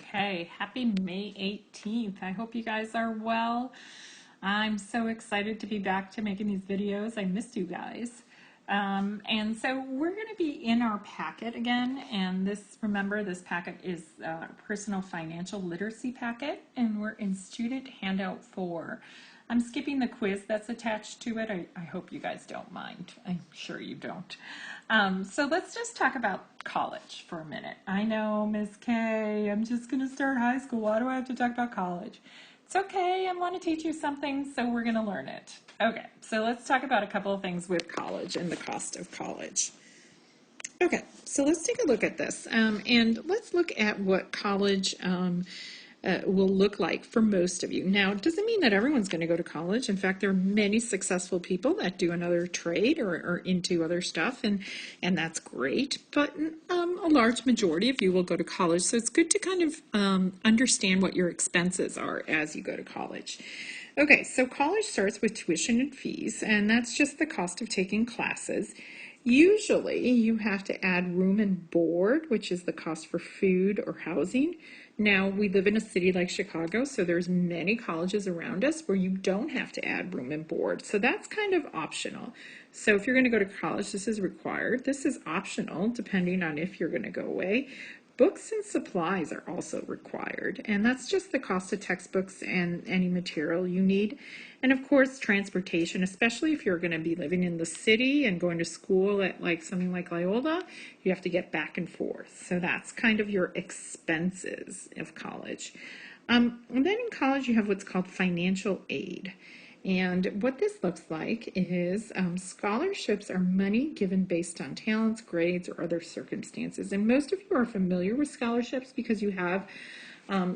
Okay, happy May 18th. I hope you guys are well. I'm so excited to be back to making these videos. I missed you guys. And so we're going to be in our packet again. And remember, this packet is a personal financial literacy packet. And we're in student handout 4. I'm skipping the quiz that's attached to it. I hope you guys don't mind. I'm sure you don't. So let's just talk about college for a minute. I know, Miss K, I'm just going to start high school. Why do I have to talk about college? It's okay. I want to teach you something, so we're going to learn it. Okay, so let's talk about a couple of things with college and the cost of college. Okay, so let's take a look at this, and let's look at what college will look like for most of you. Now, it doesn't mean that everyone's going to go to college. In fact, there are many successful people that do another trade or into other stuff, and that's great. But a large majority of you will go to college, so it's good to kind of understand what your expenses are as you go to college. Okay, so college starts with tuition and fees, and that's just the cost of taking classes. Usually, you have to add room and board, which is the cost for food or housing. Now, we live in a city like Chicago, so there's many colleges around us where you don't have to add room and board. So that's kind of optional. So if you're going to go to college, this is required. This is optional, depending on if you're going to go away. Books and supplies are also required, and that's just the cost of textbooks and any material you need. And of course, transportation, especially if you're going to be living in the city and going to school at something like Loyola, you have to get back and forth. So that's kind of your expenses of college. And then in college, you have what's called financial aid. And what this looks like is scholarships are money given based on talents, grades, or other circumstances. And most of you are familiar with scholarships because you have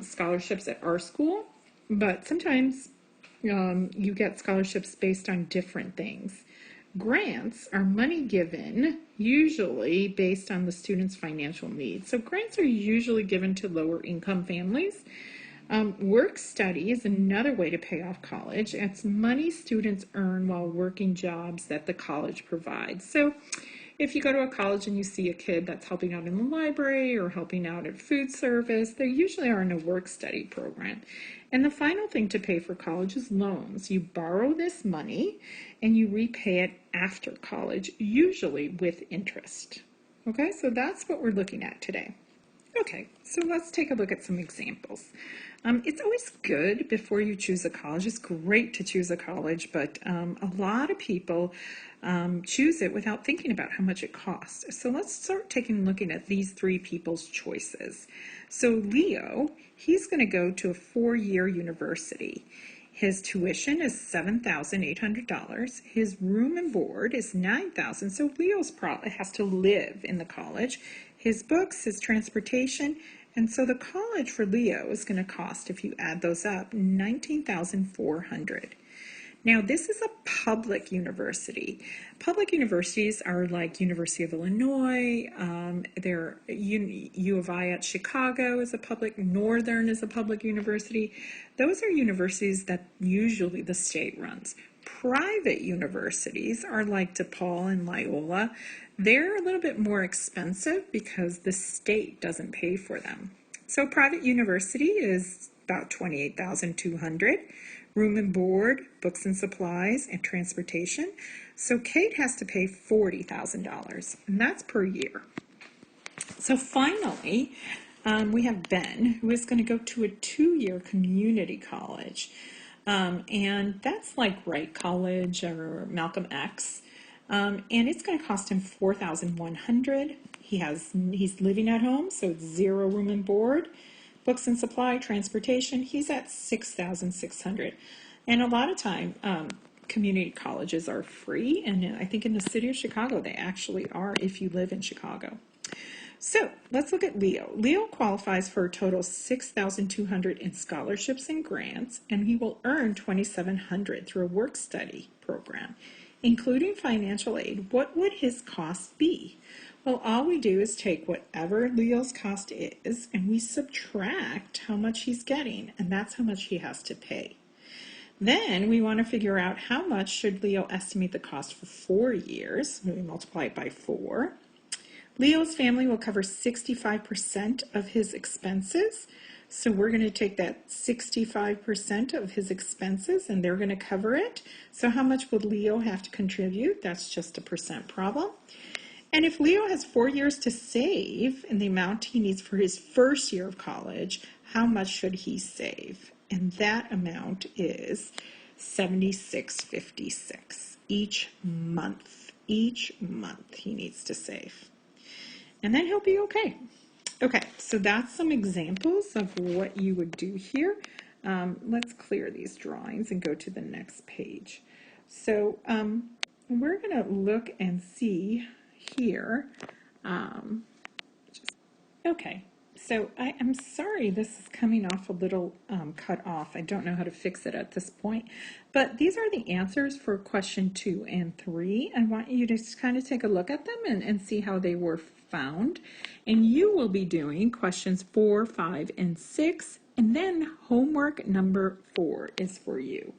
scholarships at our school, but sometimes you get scholarships based on different things. Grants are money given, usually based on the student's financial needs. So grants are usually given to lower income families. Work study is another way to pay off college. It's money students earn while working jobs that the college provides. So if you go to a college and you see a kid that's helping out in the library or helping out at food service, they usually are in a work study program. And the final thing to pay for college is loans. You borrow this money and you repay it after college, usually with interest. Okay, so that's what we're looking at today. Okay, so let's take a look at some examples. It's always good before you choose a college. It's great to choose a college, but a lot of people choose it without thinking about how much it costs. So let's start looking at these three people's choices. So Leo, he's going to go to a 4-year university. His tuition is $7,800. His room and board is $9,000. So Leo's probably has to live in the college. His books, his transportation, and so the college for Leo is going to cost, if you add those up, $19,400. Now, this is a public university. Public universities are like University of Illinois, U of I at Chicago is a public, Northern is a public university. Those are universities that usually the state runs. Private universities are like DePaul and Loyola. They're a little bit more expensive because the state doesn't pay for them. So private university is about $28,200. Room and board, books and supplies, and transportation. So Kate has to pay $40,000, and that's per year. So finally, we have Ben, who is going to go to a 2-year community college. And that's like Wright College or Malcolm X. And it's going to cost him $4,100. He's living at home, so it's 0 room and board. Books and supply, transportation, he's at $6,600. And a lot of time, community colleges are free, and I think in the city of Chicago they actually are if you live in Chicago. So let's look at Leo. Leo qualifies for a total of $6,200 in scholarships and grants, and he will earn $2,700 through a work study program. Including financial aid, what would his cost be? Well, all we do is take whatever Leo's cost is, and we subtract how much he's getting, and that's how much he has to pay. Then we want to figure out how much should Leo estimate the cost for 4 years. We multiply it by 4. Leo's family will cover 65% of his expenses. So we're going to take that 65% of his expenses and they're going to cover it. So how much would Leo have to contribute? That's just a percent problem. And if Leo has 4 years to save in the amount he needs for his first year of college, how much should he save? And that amount is $76.56 each month. Each month he needs to save. And then he'll be okay. Okay, so that's some examples of what you would do here. Let's clear these drawings and go to the next page. So we're going to look and see here. Okay, so I'm sorry this is coming off a little cut off. I don't know how to fix it at this point. But these are the answers for question 2 and 3. I want you to just kind of take a look at them and see how they were found. And you will be doing questions 4, 5, and 6. And then homework number 4 is for you.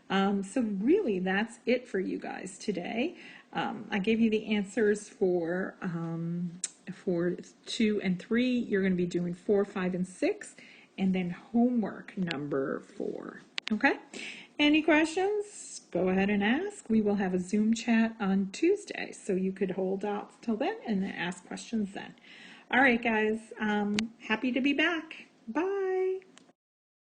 So really that's it for you guys today. I gave you the answers for 2 and 3. You're going to be doing 4, 5, and 6, and then homework number 4. Okay? Any questions? Go ahead and ask. We will have a Zoom chat on Tuesday, so you could hold out till then and ask questions then. All right, guys. Happy to be back. Bye.